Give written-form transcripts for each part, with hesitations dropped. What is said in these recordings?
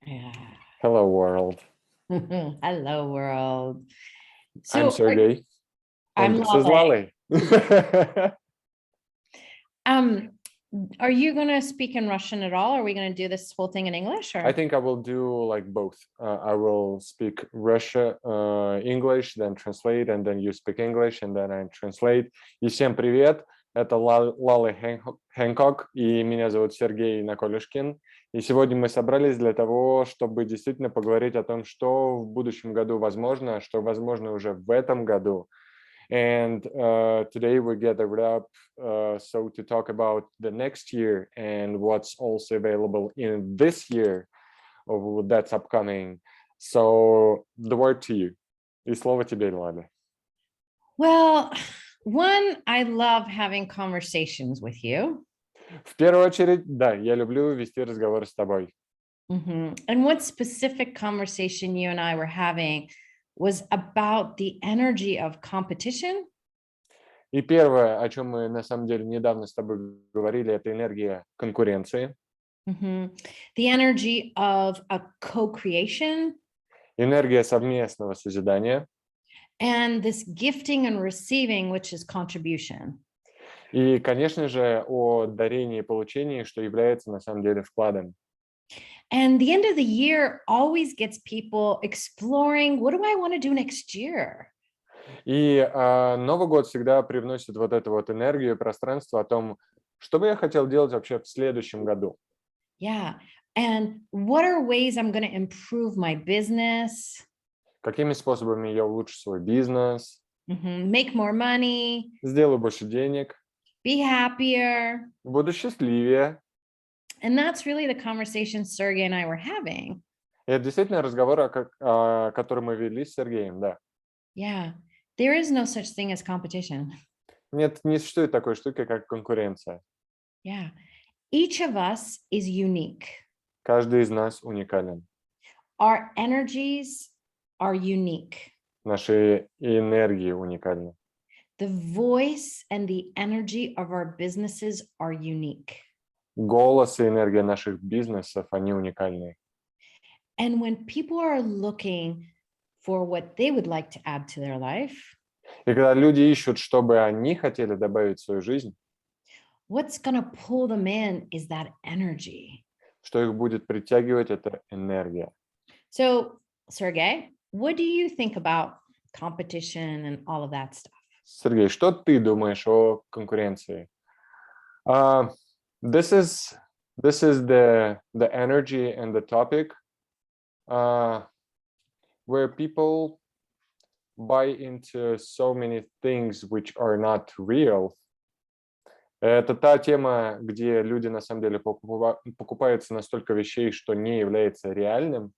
Yeah. Hello, world. Hello, world. I'm Sergei. I'm And this is Laleh. Laleh. Are you going to speak in Russian at all? Are we going to do this whole thing in English? Or? I think I will do like both. I will speak English, then translate, and then you speak English, and then I translate. И всем привет, это Laleh Hancock, и меня зовут Сергей Наколюшкин. И сегодня мы собрались для того, чтобы действительно поговорить о том, что в будущем году возможно, что возможно уже в этом году. And today we gathered up so to talk about the next year and what's also available in this year that's upcoming. So the word to you. И слово тебе, Laleh. Well, one, I love having conversations with you. В первую очередь, да, я люблю вести разговор с тобой. And what specific conversation you and I were having was about the energy of competition. И первое, о чем мы на самом деле недавно с тобой говорили, это энергия конкуренции. The energy of a co-creation. Энергия совместного созидания. And this gifting and receiving, which is contribution. И, конечно же, о дарении и получении, что является на самом деле вкладом. And the end of the year always gets people exploring, what do I want to do next year? И Новый год всегда привносит вот эту вот энергию, пространство о том, что бы я хотел делать вообще в следующем году. Yeah. And what are ways I'm going to improve my business? Какими способами я улучшу свой бизнес? Make more money. Сделаю больше денег. Be happier. Буду счастливее. And that's really the conversation Sergei and I were having. И это действительно разговор, который мы вели с Сергеем, да. Yeah. There is no such thing as competition. Нет, не существует такой штуки, как конкуренция. Yeah. Each of us is unique. Каждый из нас уникален. Our energies are unique. Наши энергии уникальны. The voice and the energy of our businesses are unique. Голос и энергия наших бизнесов, они уникальны. And when people are looking for what they would like to add to their life, и когда люди ищут, что бы они хотели добавить в свою жизнь, what's going to pull them in is that energy. Что их будет притягивать, это энергия. So, Sergei, what do you think about competition and all of that stuff? Сергей, что ты думаешь о конкуренции? This is the energy and the topic where people buy into so many things which are not real. Это та тема, где люди на самом деле покупаются на столько вещей, что не является реальным.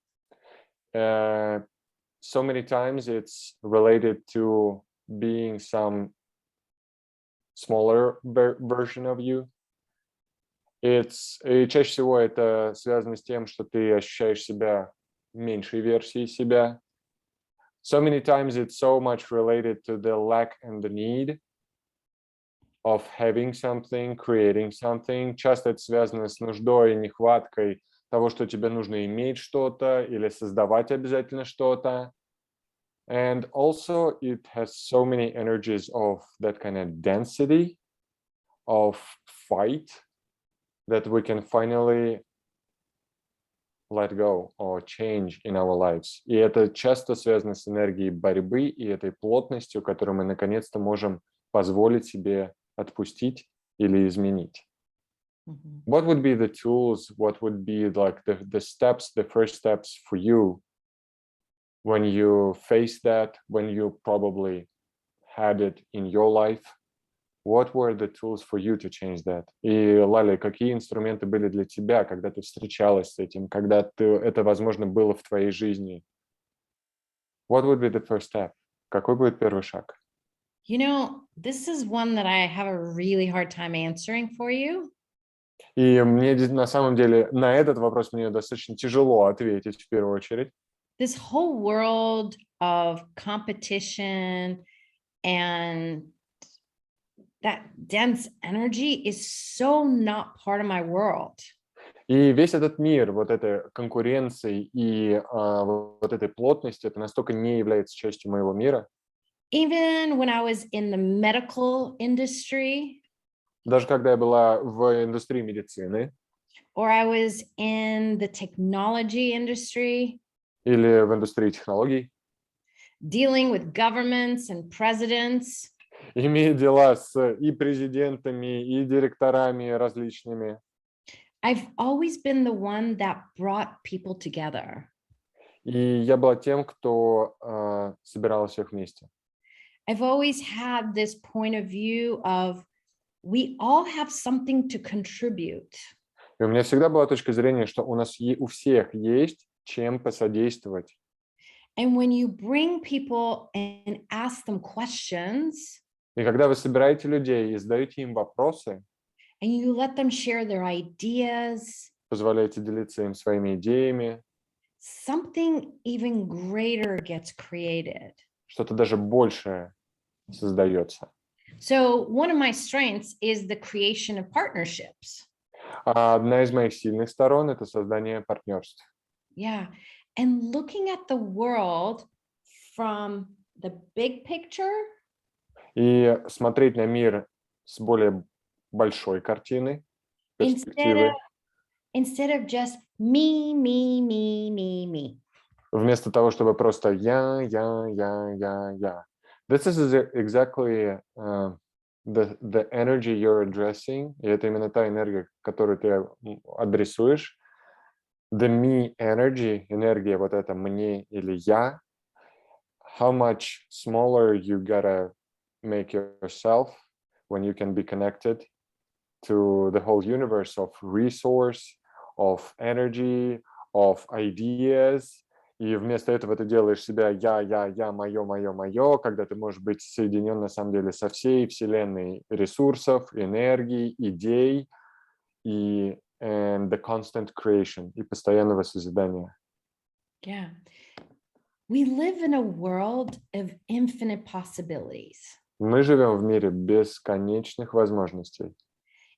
So many times it's related to being some smaller version of you. И чаще всего это связано с тем, что ты ощущаешь себя меньшей версией себя. So many times it's so much related to the lack and the need of having something, creating something. Часто это связано с нуждой и нехваткой того, что тебе нужно иметь что-то или создавать обязательно что-то. And also it has so many energies of that kind of density, of fight, that we can finally let go or change in our lives. И это часто связано с энергией борьбы и этой плотностью, которую мы наконец-то можем позволить себе отпустить или изменить. What would be the tools, what would be like the steps, the first steps for you when you face that, when you probably had it in your life? What were the tools for you to change that? И, Laleh, какие инструменты были для тебя, когда ты встречалась с этим, когда это, возможно, было в твоей жизни? What would be the first step? Какой будет первый шаг? You know, this is one that I have a really hard time answering for you. И мне на самом деле на этот вопрос мне достаточно тяжело ответить в первую очередь. This whole world of competition and that dense energy is so not part of my world. И весь этот мир вот этой конкуренции и вот этой плотности, это настолько не является частью моего мира. Even when I was in the medical industry, Даже когда я была в индустрии медицины or I was in the technology industry, или в индустрии технологий, dealing with governments and presidents, имея дела с и президентами, и директорами различными, I've always been the one that brought people together. и я была тем, кто собирал всех вместе. I've always had this point of view of we all have something to contribute. И у меня всегда была точка зрения, что у нас у всех есть чем посодействовать. And when you bring people and ask them questions, И когда вы собираете людей и задаете им вопросы, and you let them share their ideas, позволяете делиться им своими идеями, something even greater gets created. что-то даже большее создается. So one of my strengths is the creation of partnerships. А одна из моих сильных сторон – это создание партнерств. Yeah. And looking at the world from the big picture И смотреть на мир с более большой картины, перспективы, instead of just me, me, me, me, me. вместо того, чтобы просто я. This is exactly the energy you're addressing, и это именно та энергия, которую ты адресуешь. The me energy, энергия вот это мне или я. How much smaller you gotta make yourself when you can be connected to the whole universe of resource, of energy, of ideas. И вместо этого ты делаешь себя я, мое, когда ты можешь быть соединен на самом деле со всей вселенной ресурсов, энергий, идей и and the constant creation, и постоянного созидания. Yeah. We live in a world of infinite possibilities. Мы живем в мире бесконечных возможностей.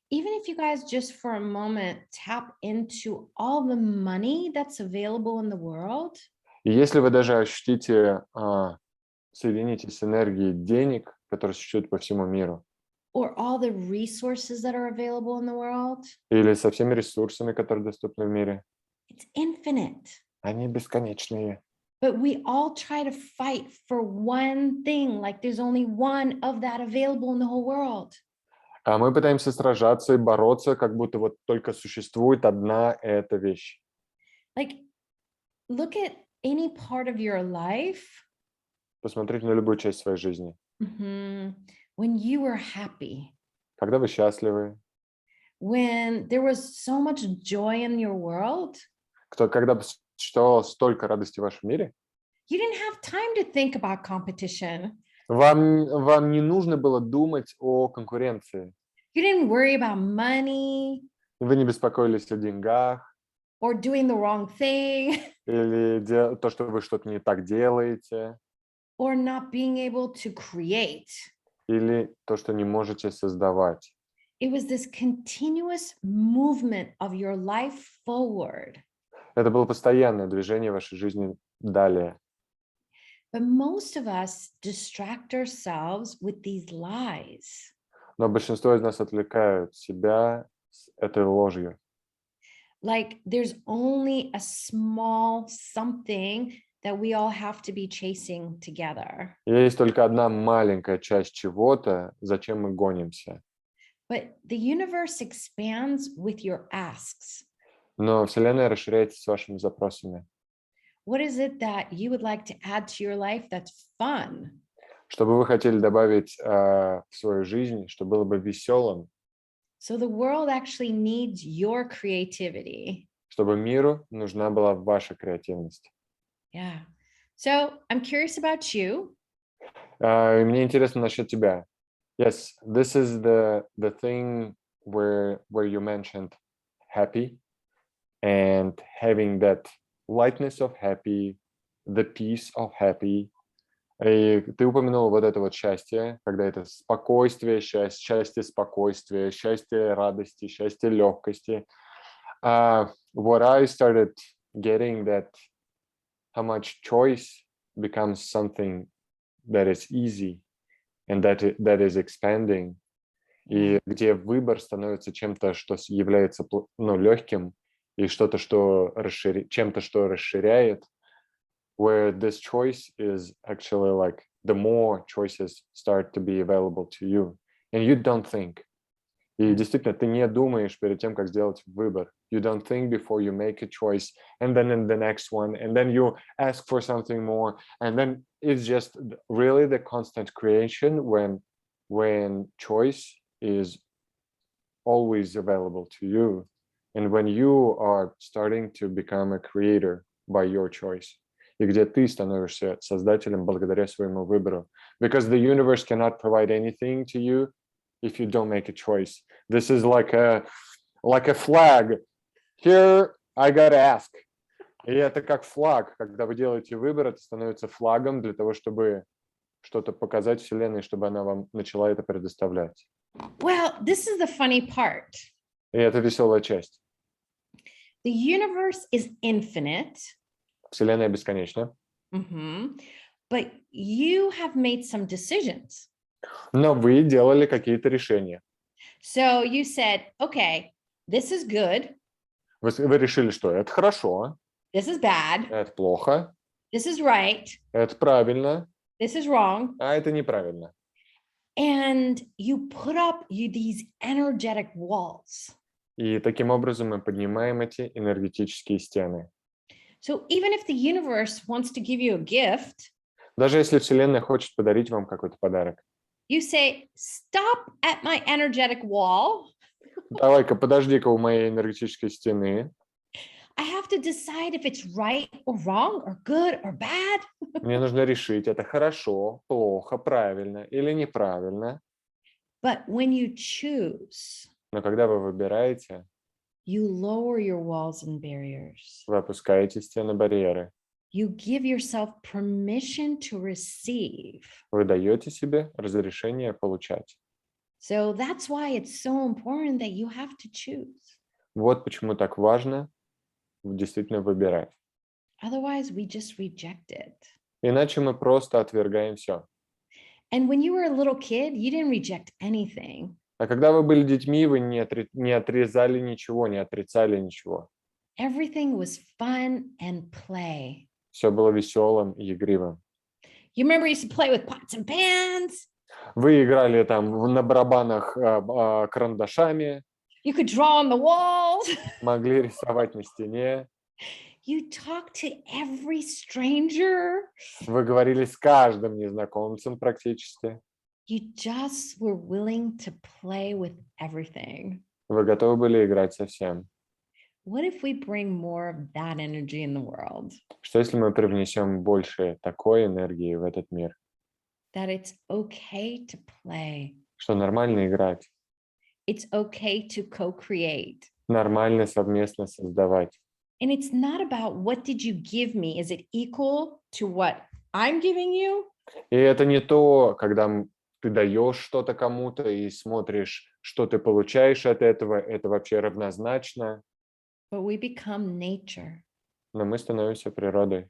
Even if you guys just for a moment tap into all the money that's available in the world. И если вы даже ощутите, соединитесь с энергией денег, которые существуют по всему миру, Or all the resources that are available in the world. или со всеми ресурсами, которые доступны в мире, It's infinite. они бесконечные. But we all try to fight for one thing, like there's only one of that available in the whole world. А мы пытаемся сражаться и бороться, как будто вот только существует одна эта вещь. Like, look at any part of your life. Посмотрите на любую часть своей жизни. When you were happy. Когда вы счастливы. When there was so much joy in your world. Когда существовало столько радости в вашем мире. You didn't have time to think about competition. Вам не нужно было думать о конкуренции. You didn't worry about money. Вы не беспокоились о деньгах. Or doing the wrong thing. Или то, что вы что-то не так делаете. Or not being able to create. Или то, что не можете создавать. It was this continuous movement of your life forward. Это было постоянное движение вашей жизни далее. But most of us distract ourselves with these lies. Но большинство из нас отвлекают себя с этой ложью. Like there's only a small something that we all have to be chasing together. Есть только одна маленькая часть чего-то, зачем мы гонимся. But the universe expands with your asks. Но Вселенная расширяется с вашими запросами. What is it that you would like to add to your life that's fun? Что бы вы хотели добавить в свою жизнь, что было бы веселым? So the world actually needs your creativity. Чтобы миру нужна была ваша креативность. Yeah. So I'm curious about you. Мне интересно насчет тебя. Yes, this is the thing where you mentioned happy and having that lightness of happy, the peace of happy. И ты упомянул вот это вот счастье, когда это спокойствие, счастье, спокойствие, счастье радости, счастье легкости. What I started getting that how much choice becomes something that is easy and that is expanding. И где выбор становится чем-то, что является легким, и что-то, что чем-то, что расширяет, where this choice is actually like the more choices start to be available to you, and you don't think. И действительно, ты не думаешь перед тем, как сделать выбор. You don't think before you make a choice, and then in the next one, and then you ask for something more, and then it's just really the constant creation when choice is always available to you, and when you are starting to become a creator by your choice, и где ты становишься создателем благодаря своему выбору. Because the universe cannot provide anything to you if you don't make a choice. This is like a flag. Here I gotta ask. И это как флаг. Когда вы делаете выбор, это становится флагом для того, чтобы что-то показать Вселенной, чтобы она вам начала это предоставлять. Well, this is the funny part. И это веселая часть. The universe is infinite. Вселенная бесконечна. But you have made some decisions. Но вы делали какие-то решения. So you said, okay, this is good. Вы решили, что это хорошо. This is bad. Это плохо. This is right. Это правильно. This is wrong. А это неправильно. And you put up these energetic walls. И таким образом мы поднимаем эти энергетические стены. So even if the universe wants to give you a gift, даже если Вселенная хочет подарить вам какой-то подарок, you say, stop at my energetic wall. Давай-ка, подожди-ка у моей энергетической стены. I have to decide if it's right or wrong or good or bad. Мне нужно решить, это хорошо, плохо, правильно или неправильно. But when you choose, но когда вы выбираете, you lower your walls and barriers. вы опускаете стены-барьеры. You give yourself permission to receive. Вы даете себе разрешение получать. So that's why it's so important that you have to choose. Вот почему так важно действительно выбирать. Otherwise, we just reject it. Иначе мы просто отвергаем все. And when you were a little kid, you didn't reject anything. А когда вы были детьми, вы не отрезали ничего, не отрицали ничего. Everything was fun and play. Все было веселым и игривым. You remember you used to play with pots and pans? Вы играли там на барабанах карандашами. You could draw on the walls. Могли рисовать на стене. You talked to every stranger. Вы говорили с каждым незнакомцем практически. You just were willing to play with everything. Вы готовы были играть со всем. What if we bring more of that energy in the world? Что если мы привнесем больше такой энергии в этот мир? That it's okay to play. Что нормально играть. It's okay to co-create. Нормально совместно создавать. And it's not about what did you give me? Is it equal to what I'm giving you? И это не то, когда ты даешь что-то кому-то и смотришь, что ты получаешь от этого. Это вообще равнозначно. But we become nature. Но мы становимся природой.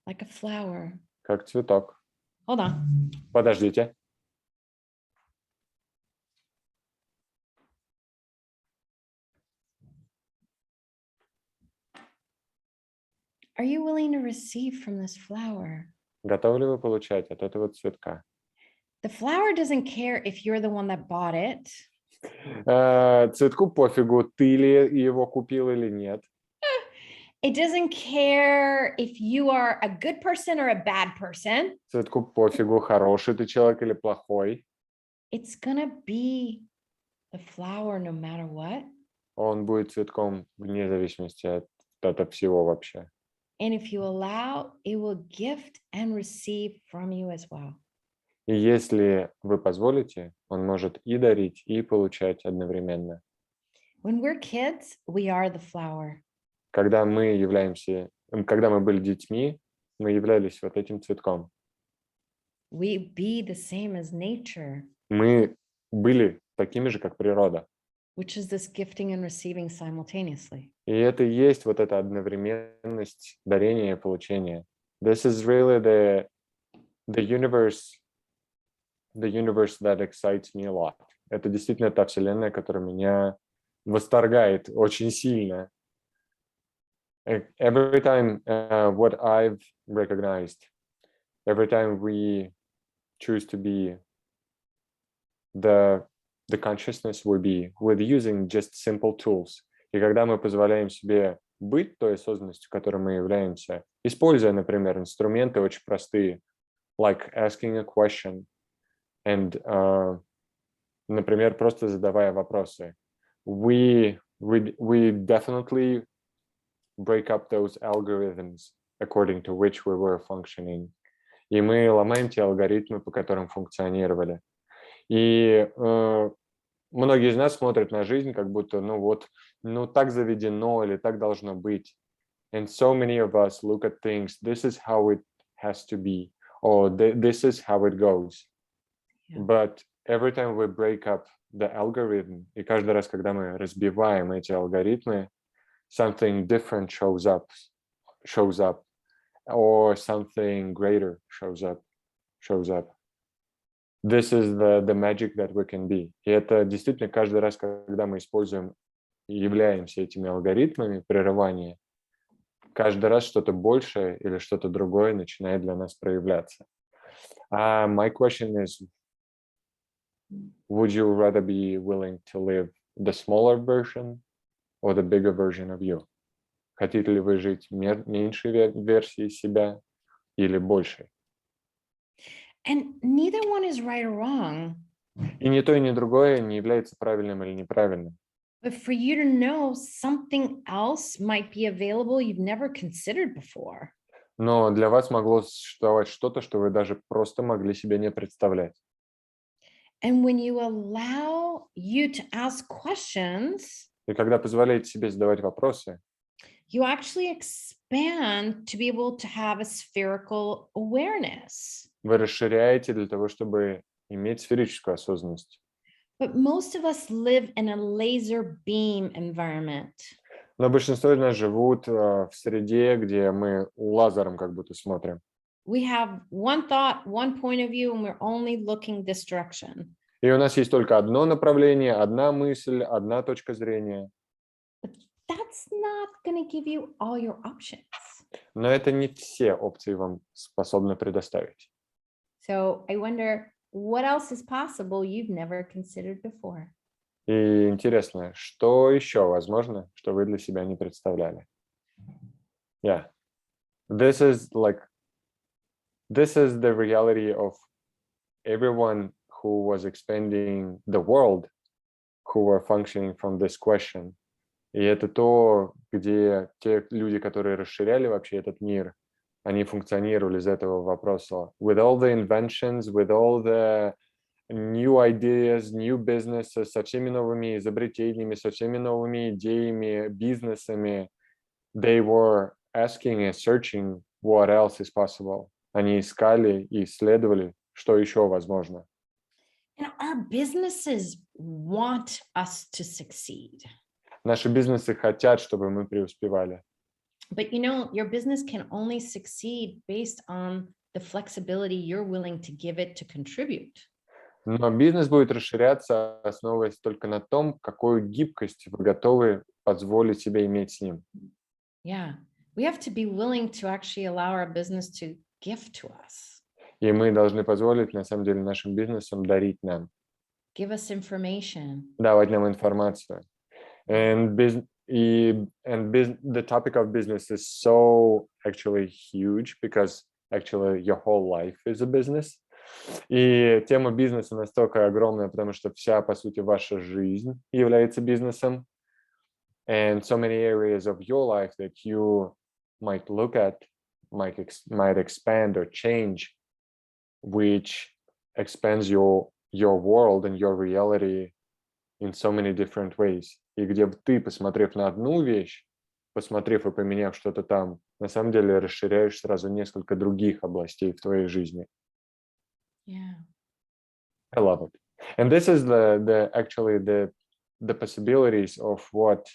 Like a flower. Как цветок. Hold on. Подождите. Are you willing to receive from this flower? Готовы ли вы получать от этого цветка? The flower doesn't care if you're the one that bought it. Цветку пофигу, ты ли его купил или нет. It doesn't care if you are a good person or a bad person. Цветку пофигу, хороший ты человек или плохой. It's gonna be the flower no matter what. Он будет цветком вне зависимости от всего вообще. And if you allow, it will gift and receive from you as well. И если вы позволите, он может и дарить, и получать одновременно. When we're kids, we are the flower. Когда мы были детьми, мы являлись вот этим цветком. We be the same as nature. Мы были такими же, как природа. Which is this gifting and receiving simultaneously. И это и есть вот эта одновременность дарения и получения. This is really the universe that excites me a lot. Это действительно та вселенная, которая меня восторгает очень сильно. Every time what I've recognized, every time we choose to be the consciousness we be with using just simple tools. И когда мы позволяем себе быть той осознанностью, которой мы являемся, используя, например, инструменты очень простые, like asking a question, and, например, просто задавая вопросы, we definitely break up those algorithms according to which we were functioning. И мы ломаем те алгоритмы, по которым функционировали. И многие из нас смотрят на жизнь, как будто, так заведено или так должно быть. And so many of us look at things, this is how it has to be, or this is how it goes. Yeah. But every time we break up the algorithm, и каждый раз, когда мы разбиваем эти алгоритмы, something different shows up, or something greater shows up. This is the magic that we can be. И это действительно каждый раз, когда мы используем и являемся этими алгоритмами прерывания, каждый раз что-то большее или что-то другое начинает для нас проявляться. My question is, would you rather be willing to live the smaller version or the bigger version of you? Хотите ли вы жить меньшей версией себя или большей? And neither one is right or wrong. И ни то, и ни другое не является правильным или неправильным. But for you to know something else might be available you've never considered before. Но для вас могло существовать что-то, что вы даже просто могли себе не представлять. And when you allow you to ask questions, и когда позволяете себе задавать вопросы, you actually expand to be able to have a spherical awareness. Вы расширяете для того, чтобы иметь сферическую осознанность. But most of us live in a laser beam environment. Но большинство из нас живут в среде, где мы лазером как будто смотрим. We have one thought, one point of view, and we're only looking this direction. И у нас есть только одно направление, одна мысль, одна точка зрения. But that's not going to give you all your options. Но это не все опции вам способны предоставить. So I wonder what else is possible you've never considered before. И интересно, что еще возможно, что вы для себя не представляли? Yeah. This is the reality of everyone who was expanding the world, who were functioning from this question. И это то, где те люди, которые расширяли вообще этот мир, они функционировали из этого вопроса. With all the inventions, with all the new ideas, new businesses, со всеми новыми изобретениями, со всеми новыми идеями, бизнесами, they were asking and searching what else is possible. Они искали и исследовали, что еще возможно. And our businesses want us to succeed. Наши бизнесы хотят, чтобы мы преуспевали. But you know, your business can only succeed based on the flexibility you're willing to give it to contribute. Но бизнес будет расширяться, основываясь только на том, какую гибкость вы готовы позволить себе иметь с ним. Yeah, we have to be willing to actually allow our business to give to us. И мы должны позволить, на самом деле, нашим бизнесам дарить нам. Give us information. Давать нам информацию. And the topic of business is so actually huge because actually your whole life is a business. И тема бизнеса настолько огромная, потому что вся, по сути, ваша жизнь является бизнесом. And so many areas of your life that you might look at might expand or change, which expands your world and your reality in so many different ways. И где ты, посмотрев на одну вещь, посмотрев и поменяв что-то там, на самом деле расширяешь сразу несколько других областей в твоей жизни. Yeah. I love it. And this is the possibilities of what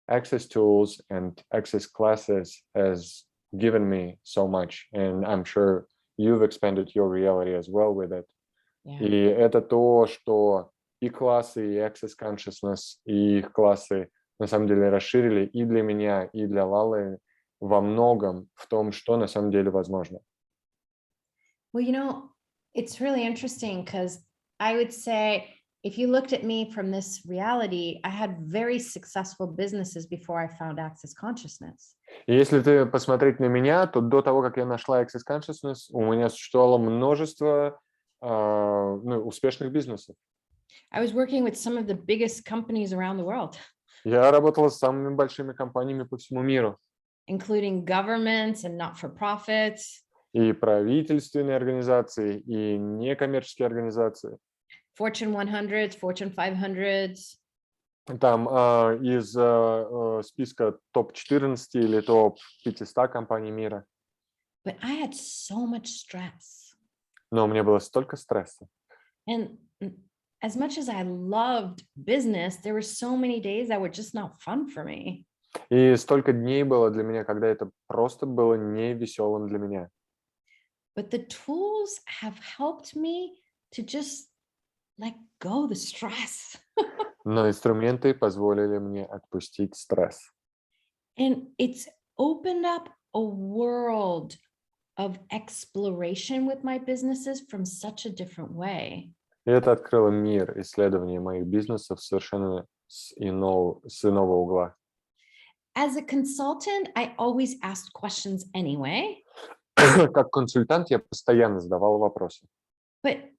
access tools and access classes has given me so much, and I'm sure you've expanded your reality as well with it. Yeah. И это то, что и классы, и Access Consciousness, и их классы на самом деле расширили и для меня, и для Лалы во многом в том, что на самом деле возможно. Well, it's really interesting because I would say if you looked at me from this reality, I had very successful businesses before I found Access Consciousness. И если ты посмотреть на меня, то до того, как я нашла Access Consciousness, у меня существовало множество успешных бизнесов. I was working with some of the biggest companies around the world, Я работала с самыми большими компаниями по всему миру. including governments and not-for-profits. И правительственные организации, и некоммерческие организации. Fortune 100s, Fortune 500s. Там из списка топ-14 или топ-500 компаний мира. But I had so much stress. Но у меня было столько стресса. And as much as I loved business, there were so many days that were just not fun for me. И столько дней было для меня, когда это просто было не веселым для меня. But the tools have helped me to just let go the stress. Но инструменты позволили мне отпустить стресс. And it's opened up a world of exploration with my businesses from such a different way. И это открыло мир исследования моих бизнесов совершенно с иного угла. As a consultant, I always asked questions anyway. Как консультант я постоянно задавал вопросы. But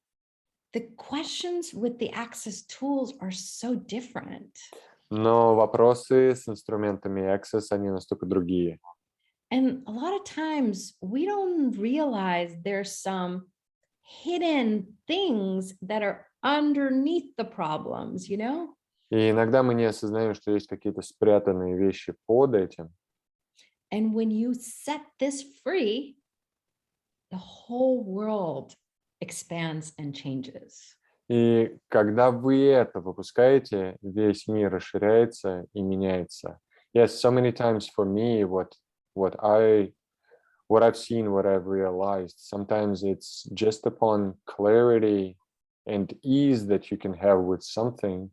the questions with the Access tools are so different. Но вопросы с инструментами Access, они настолько другие. And a lot of times we don't realize there's some hidden things that are underneath the problems, И иногда мы не осознаем, что есть какие-то спрятанные вещи под этим. And when you set this free, the whole world expands and changes. И когда вы это выпускаете, весь мир расширяется и меняется. Yes, so many times for me, what I've seen, what I've realized, sometimes it's just upon clarity and ease that you can have with something,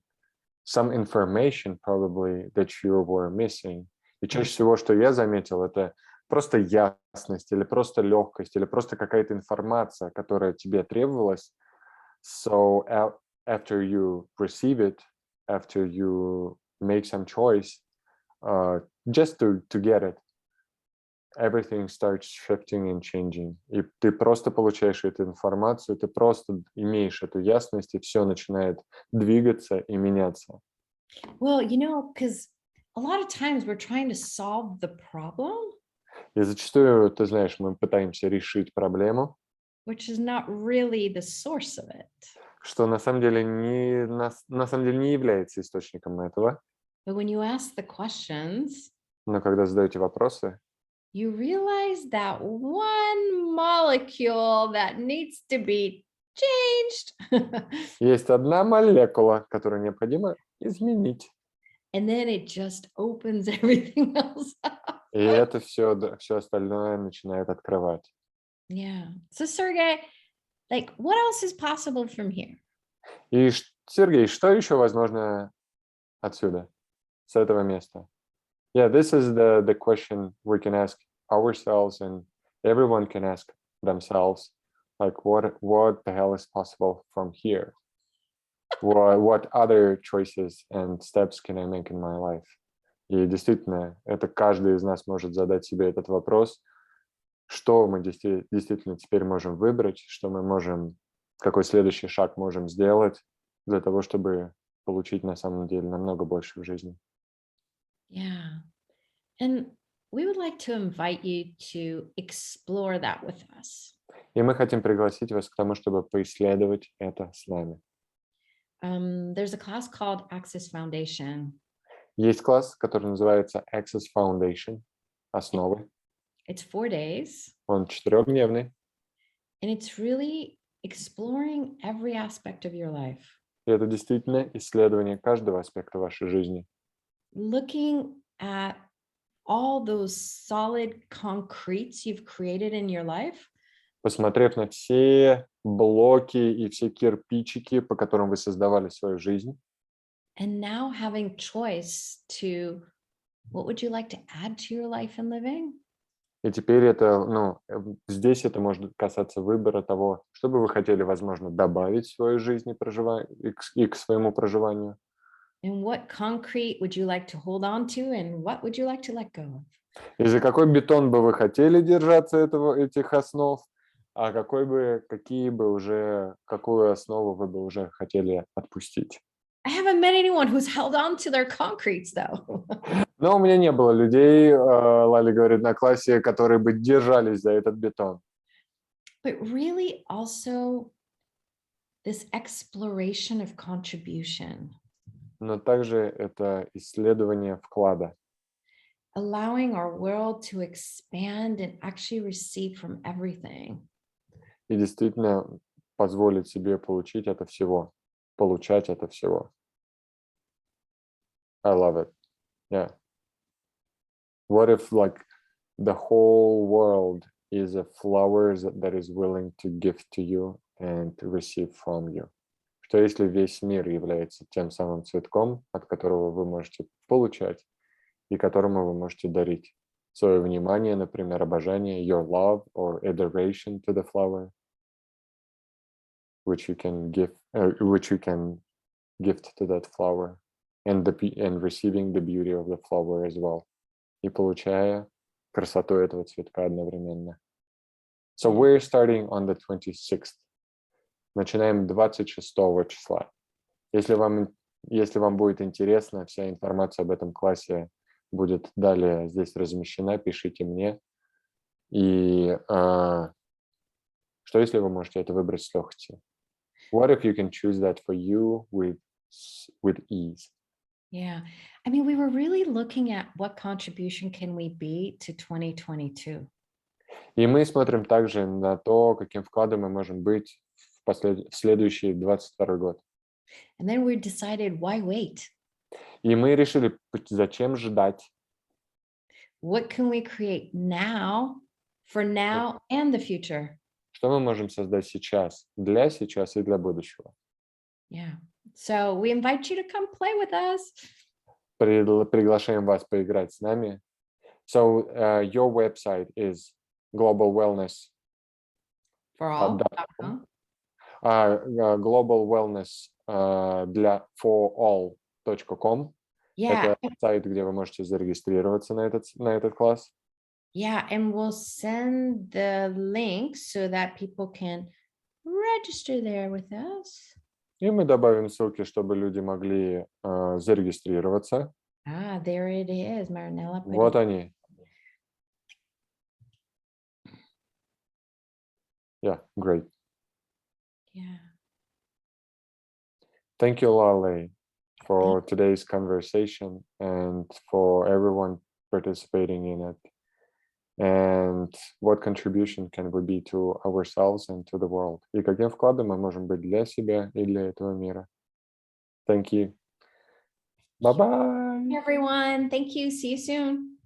some information probably that you were missing. И чаще всего, что я заметил, это просто ясность, или просто легкость, или просто какая-то информация, которая тебе требовалась. So after you receive it, after you make some choice, just to get it, everything starts shifting and changing. И ты просто получаешь эту информацию, ты просто имеешь эту ясность, и все начинает двигаться и меняться. Well, because a lot of times we're trying to solve the problem, И зачастую, ты знаешь, мы пытаемся решить проблему, which is not really the source of it. что на самом деле не является источником этого. But when you ask the questions, Но когда задаете вопросы, you realize that one molecule that needs to be changed. есть одна молекула, которую необходимо изменить. And then it just opens everything else up. И это все остальное начинает открывать. Yeah. So Sergei, what else is possible from here? И, Сергей, что еще возможно отсюда, с этого места? Yeah, this is the question we can ask ourselves, and everyone can ask themselves, what the hell is possible from here? What other choices and steps can I make in my life? И действительно, это каждый из нас может задать себе этот вопрос, что мы действительно теперь можем выбрать, что мы можем, какой следующий шаг можем сделать для того, чтобы получить на самом деле намного больше в жизни. Yeah. And we would like to invite you to explore that with us. И мы хотим пригласить вас к тому, чтобы поисследовать это с нами. There's a class called Access Foundation. Есть класс, который называется Access Foundation, основы. It's 4 days. Он 4-дневный. And it's really exploring every aspect of your life. И это действительно исследование каждого аспекта вашей жизни. Looking at all those solid concretes you've created in your life, посмотрев на все блоки и все кирпичики, по которым вы создавали свою жизнь, and now having choice to what would you like to add to your life and living? и теперь это, ну, здесь это может касаться выбора того, что бы вы хотели, возможно, добавить в свою жизнь и к своему проживанию, And what concrete would you like to hold on to, and what would you like to let go of? и за какой бетон бы вы хотели держаться этих основ, а какую основу вы бы уже хотели отпустить. I haven't met anyone who's held on to their concretes, though. Но у меня не было людей, Лали говорит, на классе, которые бы держались за этот бетон. But really also this exploration of contribution, Но также это исследование вклада, allowing our world to expand and actually receive from everything. и действительно позволить себе получать это всего. I love it. Yeah. What if like the whole world is a flower that is willing to give to you and to receive from you? Что если весь мир является тем самым цветком, от которого вы можете получать и которому вы можете дарить свое внимание, например, обожание, your love or adoration to the flower, which you can gift to that flower, and receiving the beauty of the flower as well, и получая красоту этого цветка одновременно. So we're starting on the 26th. Начинаем 26 числа. Если вам будет интересно, вся информация об этом классе будет далее здесь размещена, пишите мне. И что если вы можете это выбрать с легкостью? What if you can choose that for you with ease? Yeah. I mean, we were really looking at what contribution can we be to 2022. И мы смотрим также на то, каким вкладом мы можем быть в следующий 22 год. And then we decided, why wait? И мы решили, зачем ждать? What can we create now, for now and the future? Что мы можем создать сейчас, для сейчас и для будущего? Yeah. So we invite you to come play with us. Приглашаем вас поиграть с нами. So your website is Global Wellness. For all. Global Wellness for all.com. Yeah. Это сайт, где вы можете зарегистрироваться на этот класс. Yeah, and we'll send the link so that people can register there with us. И мы добавим ссылки, чтобы люди могли зарегистрироваться. There it is, Marinella. Вот они. Yeah, great. Yeah. Thank you, Laleh, for today's conversation and for everyone participating in it. And what contribution can we be to ourselves and to the world? И каким вкладом мы можем быть для себя и для этого мира? Thank you. Bye-bye. Everyone, thank you. See you soon.